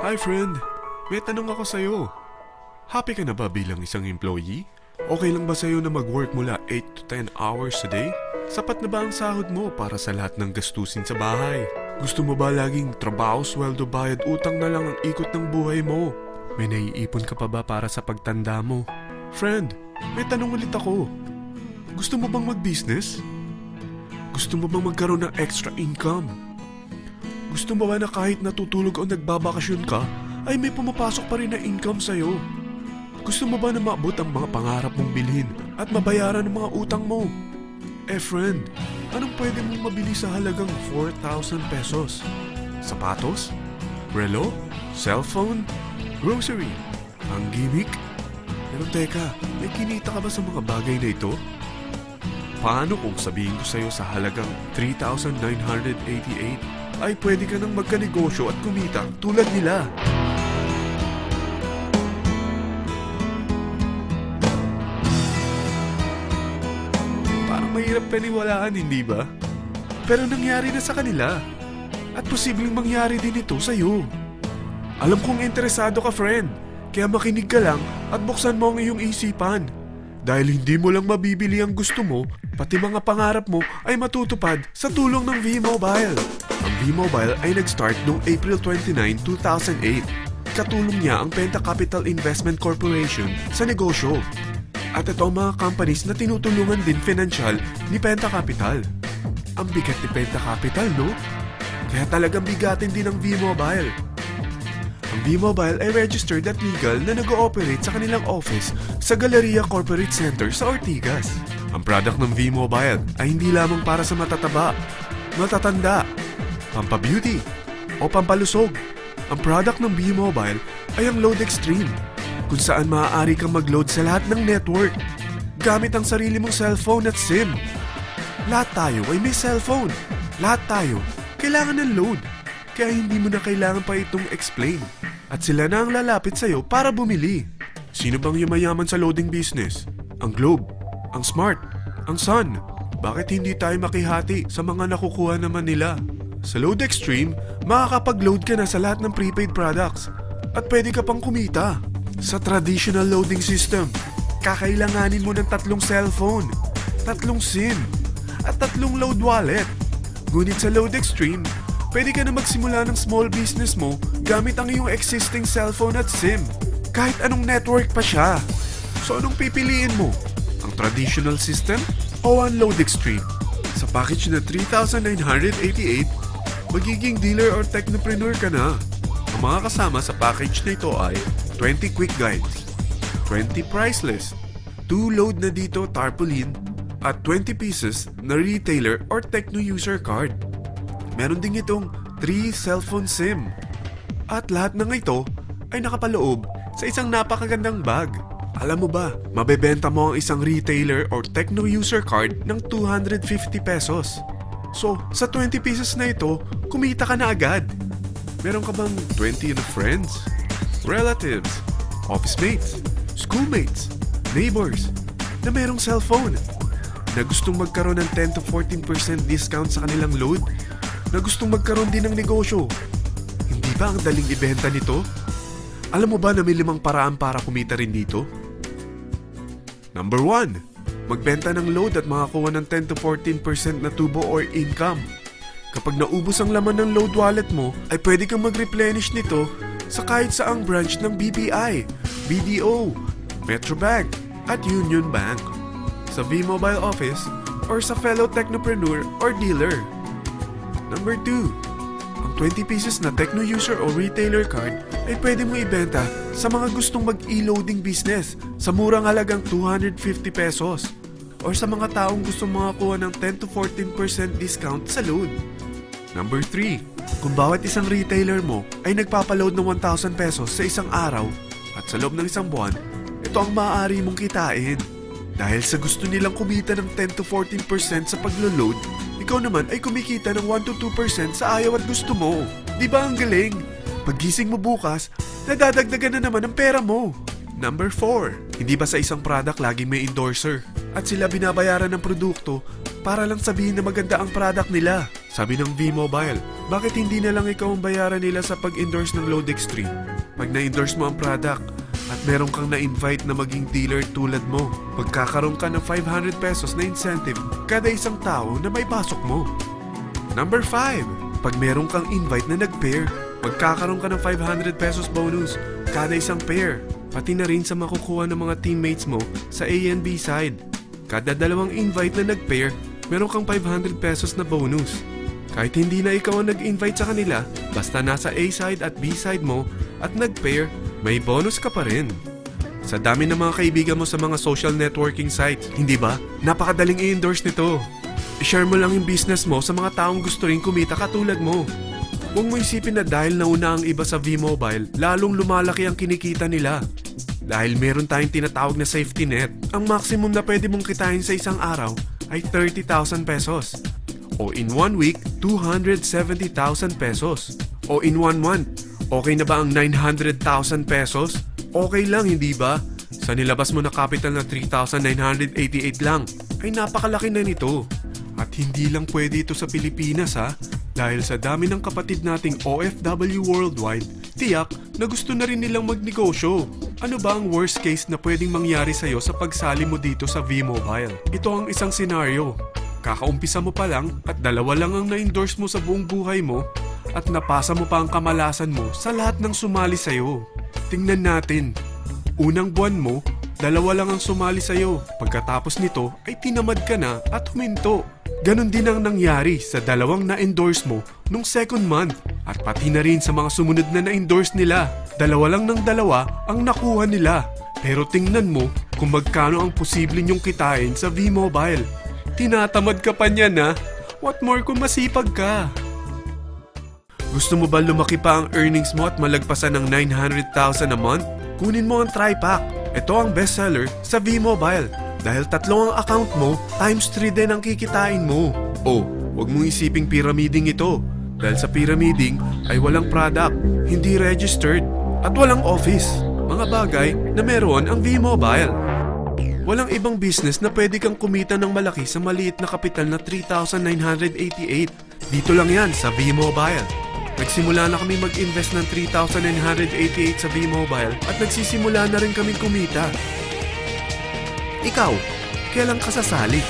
Hi friend, may tanong ako sa'yo. Happy ka na ba bilang isang employee? Okay lang ba sa'yo na mag-work mula 8 to 10 hours a day? Sapat na ba ang sahod mo para sa lahat ng gastusin sa bahay? Gusto mo ba laging trabaho, sweldo, bayad, utang na lang ang ikot ng buhay mo? May naiipon ka pa ba para sa pagtanda mo? Friend, may tanong ulit ako. Gusto mo bang mag-business? Gusto mo bang magkaroon ng extra income? Gusto mo ba na kahit natutulog o nagbabakasyon ka, ay may pumapasok pa rin na income sa'yo? Gusto mo ba na maabot ang mga pangarap mong bilhin at mabayaran ang mga utang mo? Friend, anong pwede mong mabili sa halagang 4,000 pesos? Sapatos? Relo? Cellphone? Grocery? Ang gimmick? Pero teka, may kinita ka ba sa mga bagay na ito? Paano kung sabihin ko sa'yo sa halagang 3,988 ay pwede ka nang magkanegosyo at kumita tulad nila? Parang mahirap paniwalaan, hindi ba? Pero nangyari na sa kanila. At posibleng mangyari din ito sa'yo. Alam kong interesado ka, friend. Kaya makinig ka lang at buksan mo ang iyong isipan. Dahil hindi mo lang mabibili ang gusto mo, pati mga pangarap mo ay matutupad sa tulong ng V-Mobile. Ang V-Mobile ay nag-start noong April 29, 2008. Katulong niya ang Penta Capital Investment Corporation sa negosyo. At ito ang mga companies na tinutulungan din financial ni Penta Capital. Ang bigat ni Penta Capital, no? Kaya talagang bigatin din ang V-Mobile. Ang V-Mobile ay registered at legal na nag-ooperate sa kanilang office sa Galleria Corporate Center sa Ortigas. Ang product ng V-Mobile ay hindi lamang para sa matataba, matatanda, pampabeauty, o pampalusog. Ang product ng V-Mobile ay ang Load Extreme, kung saan maaari kang mag-load sa lahat ng network gamit ang sarili mong cellphone at SIM. Lahat tayo ay may cellphone. Lahat tayo kailangan ng load. Kaya hindi mo na kailangan pa itong explain. At sila na ang lalapit sa'yo para bumili. Sino bang yumayaman sa loading business? Ang Globe, ang Smart, ang Sun. Bakit hindi tayo makihati sa mga nakukuha naman nila? Sa Load Extreme, makakapag-load ka na sa lahat ng prepaid products. At pwede ka pang kumita. Sa traditional loading system, kakailanganin mo ng 3 cellphone, 3 SIM, at 3 load wallet. Ngunit sa Load Extreme, pwede ka na magsimula ng small business mo gamit ang iyong existing cellphone at SIM. Kahit anong network pa siya. So anong pipiliin mo? Ang traditional system o ang Load Extreme? Sa package na 3,988, magiging dealer or technopreneur ka na. Ang mga kasama sa package na ito ay 20 quick guides, 20 price list, 2 load na dito tarpaulin, at 20 pieces na retailer or techno user card. Meron din itong 3 cellphone SIM. At lahat ng ito ay nakapaloob sa isang napakagandang bag. Alam mo ba, mabebenta mo ang isang retailer or techno user card ng 250 pesos. So, sa 20 pieces na ito, kumita ka na agad. Meron ka bang 20 na friends, relatives, office mates, schoolmates, neighbors na merong cellphone, na gustong magkaroon ng 10 to 14% discount sa kanilang load, na gustong magkaroon din ng negosyo? Hindi ba ang daling ibenta nito? Alam mo ba na may 5 paraan para kumita rin dito? Number 1. Magbenta ng load at makakuha ng 10 to 14% na tubo or income. Kapag naubos ang laman ng load wallet mo, ay pwede kang mag-replenish nito sa kahit saang branch ng BPI, BDO, Metrobank, at Union Bank, sa V-Mobile office, or sa fellow technopreneur or dealer. Number 2. Ang 20 pieces na techno user o retailer card ay pwede mo ibenta sa mga gustong mag-e-loading business sa murang halagang 250 pesos, or sa mga taong gustong makakuha ng 10 to 14% discount sa load. Number 3. Kung bawat isang retailer mo ay nagpapaload ng 1,000 pesos sa isang araw at sa loob ng isang buwan, ito ang maaari mong kitain. Dahil sa gusto nilang kumita ng 10 to 14% sa paglo-load, ikaw naman ay kumikita ng 1 to 2% sa ayaw at gusto mo. Di ba ang galing? Paggising mo bukas, nadadagdagan na naman ang pera mo. Number 4. Hindi ba sa isang product laging may endorser? At sila binabayaran ng produkto para lang sabihin na maganda ang product nila? Sabi ng V-Mobile, bakit hindi na lang ikaw ang bayaran nila sa pag-endorse ng Load Extreme? Pag na-endorse mo ang product at meron kang na-invite na maging dealer tulad mo, magkakaroon ka ng 500 pesos na incentive kada isang tao na may pasok mo. Number 5, pag meron kang invite na nag-pair, magkakaroon ka ng 500 pesos bonus kada isang pair, pati na rin sa makukuha ng mga teammates mo sa A and B side. Kada dalawang invite na nag-pair, meron kang 500 pesos na bonus. Kahit hindi na ikaw ang nag-invite sa kanila, basta nasa A side at B side mo at nag-pair, may bonus ka pa rin. Sa dami ng mga kaibigan mo sa mga social networking sites, hindi ba? Napakadaling i-endorse nito. I-share mo lang yung business mo sa mga taong gusto rin kumita katulad mo. Huwag mo isipin na dahil nauna ang iba sa V-Mobile, lalong lumalaki ang kinikita nila. Dahil meron tayong tinatawag na safety net, ang maximum na pwede mong kitain sa isang araw ay 30,000 pesos. O in 1 week, 270,000 pesos. O in 1 month, okay na ba ang 900,000 pesos? Okay lang, hindi ba? Sa nilabas mo na capital na 3,988 lang, ay napakalaki na nito. At hindi lang pwede ito sa Pilipinas ha, dahil sa dami ng kapatid nating OFW worldwide, tiyak na gusto na rin nilang magnegosyo. Ano ba ang worst case na pwedeng mangyari sa'yo sa pagsali mo dito sa V-Mobile? Ito ang isang senaryo. Kakaumpisa mo pa lang at 2 lang ang na-endorse mo sa buong buhay mo at napasa mo pa ang kamalasan mo sa lahat ng sumali sa'yo. Tingnan natin. Unang buwan mo, 2 lang ang sumali sa'yo. Pagkatapos nito ay tinamad ka na at huminto. Ganon din ang nangyari sa 2 na-endorse mo nung second month at pati na rin sa mga sumunod na na-endorse nila. 2 lang ng 2 ang nakuha nila. Pero tingnan mo kung magkano ang posible nyong kitain sa V-Mobile. Tinatamad ka pa niyan ha? What more kung masipag ka? Gusto mo ba lumaki pa ang earnings mo at malagpasan ng 900,000 a month? Kunin mo ang TriPack. Ito ang bestseller sa V-Mobile. Dahil 3 ang account mo, times 3 din ang kikitain mo. Oh, huwag mong isiping pyramiding ito. Dahil sa pyramiding ay walang product, hindi registered, at walang office. Mga bagay na meron ang V-Mobile. Walang ibang business na pwede kang kumita ng malaki sa maliit na kapital na 3,988. Dito lang yan sa V-Mobile. Nagsimula na kami mag-invest ng 3,988 sa V-Mobile at nagsisimula na rin kami kumita. Ikaw, kailan ka sasali?